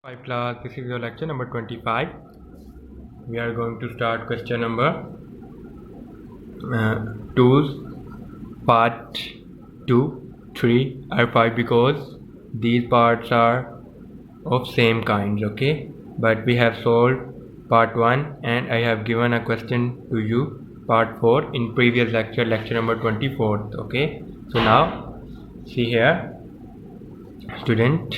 5 class, this is your lecture number 25. We are going to start question number 2 part 2 3 or 5 because these parts are of same kinds, okay, but we have solved part 1 and I have given a question to you part 4 in previous lecture number 24. Okay, so now see here student,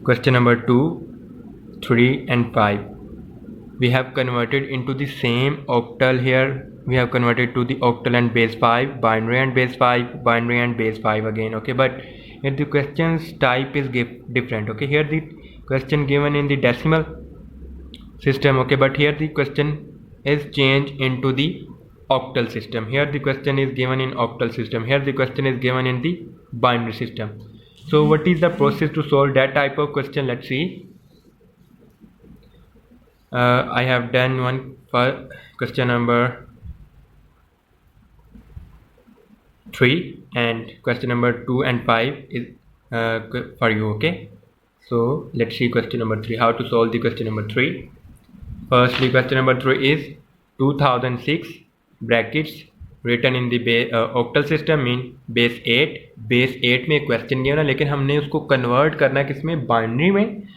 question number 2, 3 and 5 we have converted into the same octal. Here we have converted to the octal and base 5, binary and base 5, binary and base 5 again, okay, but here the questions type is different, okay. Here the question given in the decimal system, okay, but here the question is changed into the octal system. Here the question is given in octal system, here the question is given in the binary system. So what is the process to solve that type of question? Let's see. I have done one for question number 3 and question number 2 and 5 is for you, okay. So let's see question number 3, how to solve the question number 3. Firstly, question number 3 is 2006 brackets written in the octal system mean base 8. base 8 में question दिया ना, लेकिन हमने उसको convert करना है किसमें, binary में,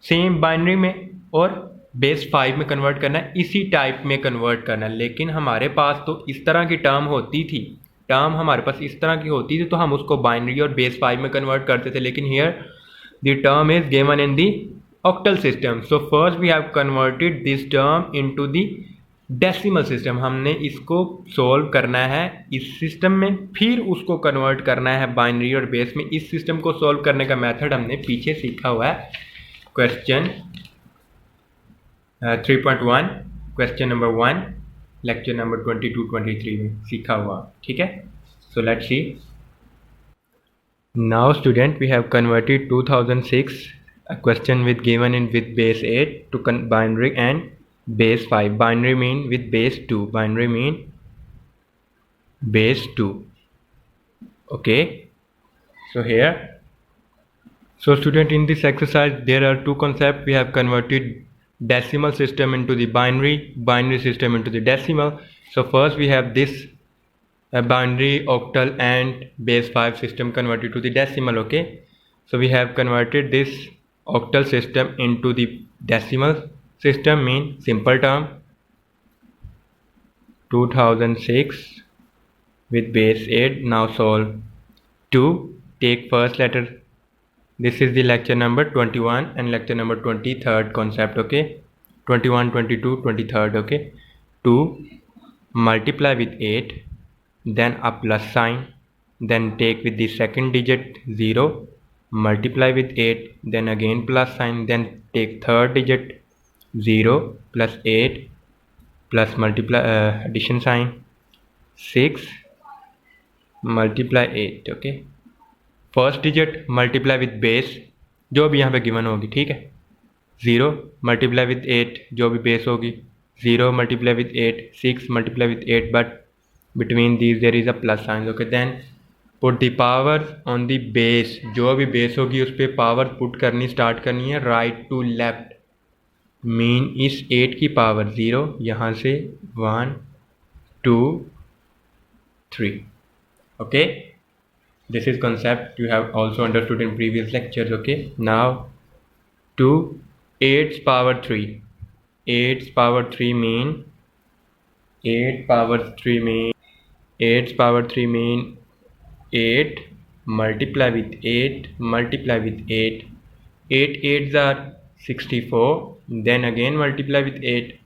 सेम बाइनरी में, और बेस 5 में कन्वर्ट करना है, इसी टाइप में कन्वर्ट करना है। लेकिन हमारे पास तो इस तरह की टर्म होती थी, टर्म हमारे पास इस तरह की होती थी तो हम उसको बाइनरी और बेस 5 में कन्वर्ट करते थे, लेकिन here the term is given in the octal system. So first we have converted this term into the decimal system. हमने इसको सोल्व करना है इस सिस्टम में, फिर उसको कन्वर्ट करना है बाइनरी और बेस में। इस सिस्टम को सोल्व करने का मेथड हमने पीछे सीखा हुआ है question 3.1 question number 1 lecture number 22-23 में सीखा हुआ, ठीक है। So let's see now student, we have converted 2006 a question with given in with base 8 to binary and base 5. Binary mean with base 2, binary mean base 2, okay. So here, so student, in this exercise there are two concepts. We have converted decimal system into the binary, binary system into the decimal. So first we have this a binary, octal and base 5 system converted to the decimal, okay. So we have converted this octal system into the decimal system mean simple term 2006 with base 8. Now solve 2, take first letter. This is the lecture number 21 and lecture number 23rd concept, okay. 21, 22, 23rd, okay. 2 multiply with 8, then a plus sign, then take with the second digit 0, multiply with 8, then again plus sign, then take third digit 0 plus 8 plus multiply addition sign 6 multiply 8, okay. First digit multiply with base जो भी यहाँ पे given होगी, ठीक है। 0 multiply with 8 जो भी base होगी, 0 multiply with 8, 6 multiply with 8, but between these there is a plus sign, okay. Then put the power on the base, जो भी बेस होगी उस पर पावर पुट करनी स्टार्ट करनी है राइट टू लेफ्ट। मीन इस 8 की पावर 0, यहाँ से 1 2 3, okay. This is concept you have also understood in previous lectures, okay. Now 2 8's power 3, 8's power 3 mean 8 power 3 mean 8's power 3 mean 8 multiply with 8 multiply with 8, 8 8's are 64, then again multiply with 8.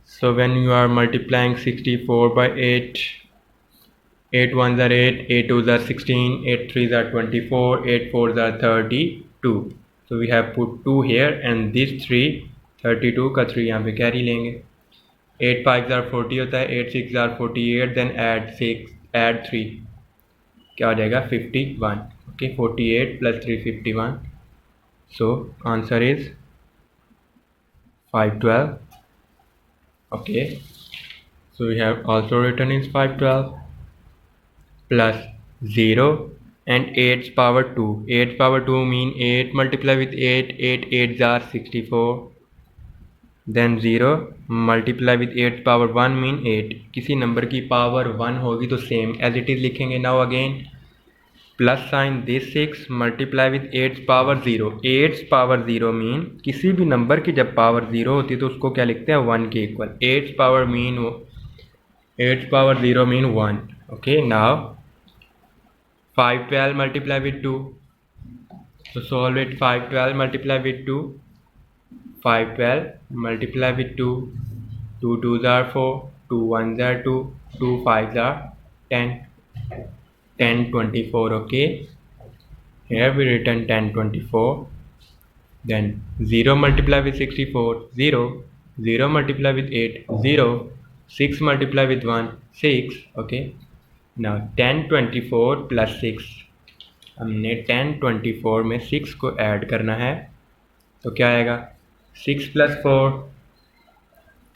So when you are multiplying 64 by 8, 8 1s are 8, 8 2s are 16, 8 3s are 24, 8 4s are 32. So we have put 2 here and this 3, 32 का 3 यहाँ पे carry लेंगे। 8 5s are 40 होता है, 8 6s are 48, then add 6 add 3 क्या हो जाएगा 51, okay. 48 plus 3 51. So answer is 512, okay. So we have also written is 512 plus 0 and 8's power 2. 8's power 2 mean 8 multiply with 8, 8 8s are 64. Then 0 multiply with 8's power 1 mean 8. किसी number की power 1 होगी तो same as it is लिखेंगे. Now again plus sign this 6 multiply with 8's power 0. 8's power 0 mean किसी भी number की जब power 0 होती है तो उसको क्या लिखते हैं 1 के equal. 8's power 0 mean 1. Okay now 512 multiply with 2. So solve it. 512 multiply with 2. 512 multiply with 2. 2 2s are 4. 2 1s are 2. 2 5s are 10. 10 24. Okay. Here we written 10 24. Then 0 multiply with 64. 0. 0 multiply with 8. 0. 6 multiply with 1. 6. Okay. Now 10 24 plus 6. हमने 10 24 में 6 को add करना है तो क्या आएगा 6 plus 4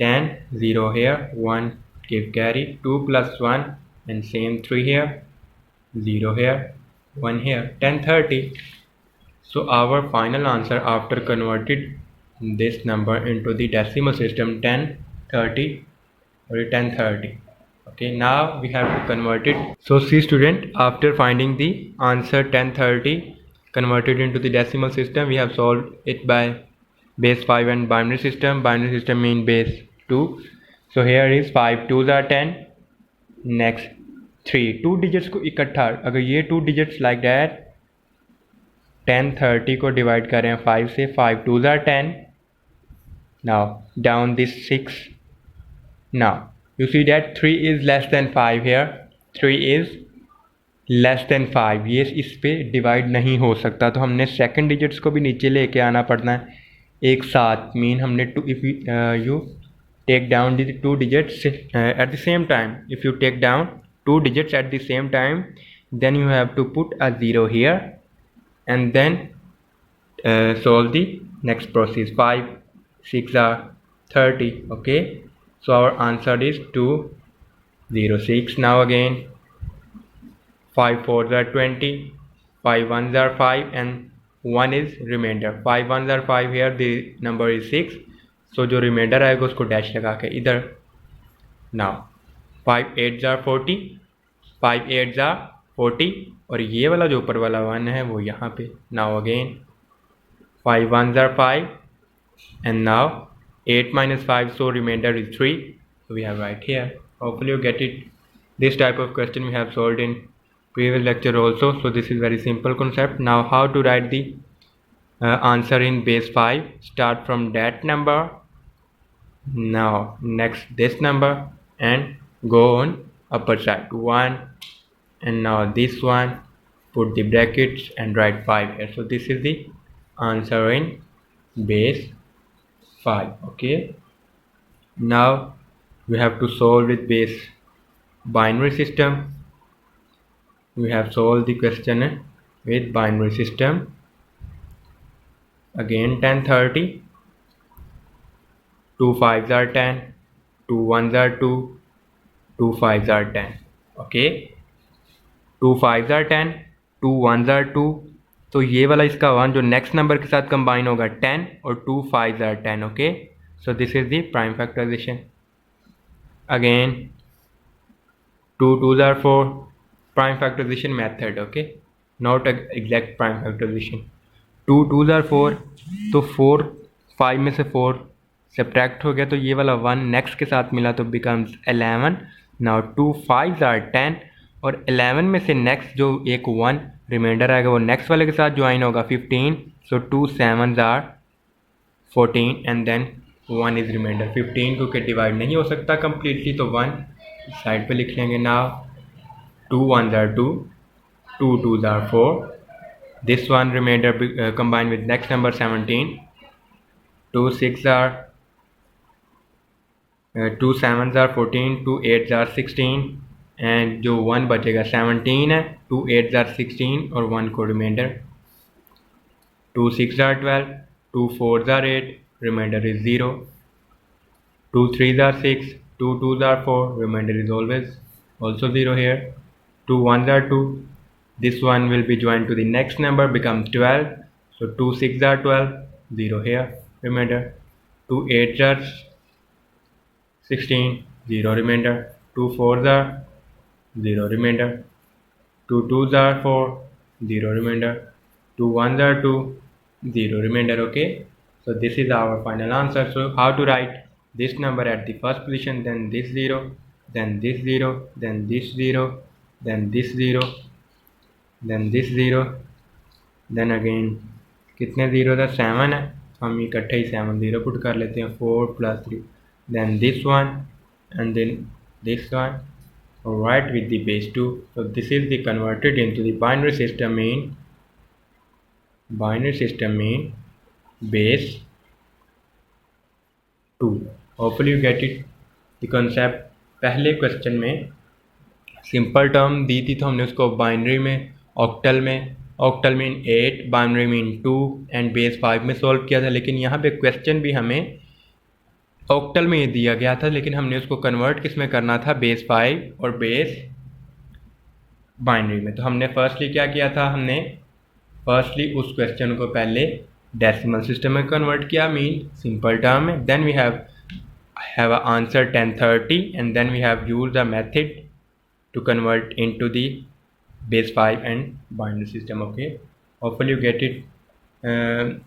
10. 0 here 1 give carry 2 plus 1 and same 3 here 0 here 1 here 10 30. So our final answer after converted this number into the decimal system 10 30 or 10 30. Okay, now we have to convert it. So see student, after finding the answer 1030 converted into the decimal system, we have solved it by base 5 and binary system. Binary system mean base 2. So here is 5 2s are 10. Next 3 2 digits को इकट्ठा अगर ये 2 digits like that 10 30 को divide करें 5 से 5 2s are 10. Now down this 6. Now you see that 3 is less than 5 here. 3 is less than 5. ये इस पे डिवाइड नहीं हो सकता तो हमने सेकंड डिजिट्स को भी नीचे लेके आना पड़ना है एक साथ. मीन हमने if you take down the 2 digits at the same time. If you take down 2 digits at the same time, then you have to put a 0 here and then solve the next process. 5 6 are 30. Okay, so our answer is 206. Now again 5 4s are 20. 5 1s are 5 and 1 is remainder. 5 1s are 5 here, the number is 6. So जो reminder आएगा उसको dash लगा के इधर. Now 5 8s are 40. 5 8s are 40 और ये वाला जो ऊपर वाला 1 है वो यहाँ पे. Now again 5 1s are 5 and now 8 minus 5, so remainder is 3. So we have right here. Hopefully you get it. This type of question we have solved in previous lecture also. So this is very simple concept. Now how to write the answer in base 5. Start from that number. Now next this number and go on upper side 1 and now this one, put the brackets and write 5 here. So this is the answer in base 5. Okay, now we have to solve with base binary system. We have solved the question with binary system. Again 10 30. 2 5s are 10. 2 1s are 2. 2 5s are 10. Okay, 2 5s are 10. 2 1s are 2. तो ये वाला इसका 1 जो next number के साथ combine होगा 10 और 2 5s are 10. Okay, so this is the prime factorization. Again 2 2s are 4. Prime factorization method. Okay, not exact prime factorization. 2 2s are 4 तो 4 5 में से 4 सब्ट्रैक्ट हो गया तो ये वाला 1 नेक्स्ट के साथ मिला तो बिकम्स 11. नाउ 2 5s are 10 और 11 में से नेक्स्ट जो एक 1 रिमाइंडर आएगा वो नेक्स्ट वाले के साथ ज्वाइन होगा 15. So 2 7s are 14 and then 1 is reminder. 15 को के डिवाइड नहीं हो सकता कम्प्लीटली तो 1 साइड पे लिख लेंगे. Now 2 1s are 2. 2 2s are 4. This one remainder combined with next number 17. 2 6 are 2 7s are 14. 2 8s are 16 and जो 1 बचेगा 17 है. 2 8s are 16 और 1 को reminder. 2 6 are 12. 2 4s are 8. Remainder is 0. 2 3s are 6. 2 2s are 4. Remainder is always also 0 here. 2 1s are 2. This one will be joined to the next number, becomes 12. So 2 6 are 12, 0 here, remainder. 2 8 are 16, 0 remainder. 2 4 are 0 remainder. 2 2s are 4, 0 remainder. 2 1s are 2, 0 remainder. Okay, so this is our final answer. So how to write this number at the first position, then this 0, then this 0, then this 0, then this 0, then this 0, then again कितने zero था, 7 है, हम इकट्ठे ही 7 zero put कर लेते हैं, 4 + 3, then this one and then this one, right, with the base 2. So this is the converted into the binary system in base 2. Hopefully you get it, the concept. पहले question में simple term दी थी तो हमने उसको binary में, octal में 8, binary में 2 and base 5 में सॉल्व किया था। लेकिन यहाँ पे क्वेश्चन भी हमें ऑक्टल में ही दिया गया था, लेकिन हमने उसको कन्वर्ट किस में करना था, बेस 5 और बेस बाइनरी में। तो हमने फर्स्टली क्या किया था, हमने फर्स्टली उस क्वेश्चन को पहले डेसिमल सिस्टम में कन्वर्ट किया, मीन सिंपल टर्म में। Then we have answer 1030 and then we have use the method to convert into the base 5 and binary system. Okay, hopefully you get it.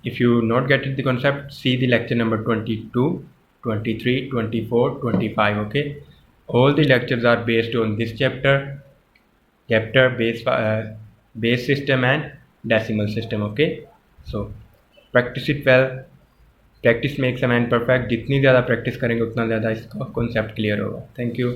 If you not get it the concept, see the lecture number 22, 23, 24, 25. Okay, all the lectures are based on this chapter base system and decimal system. Okay, so practice it well. Practice makes a man perfect. जितनी ज़्यादा practice करेंगे उतना ज़्यादा इसका concept clear होगा. Thank you.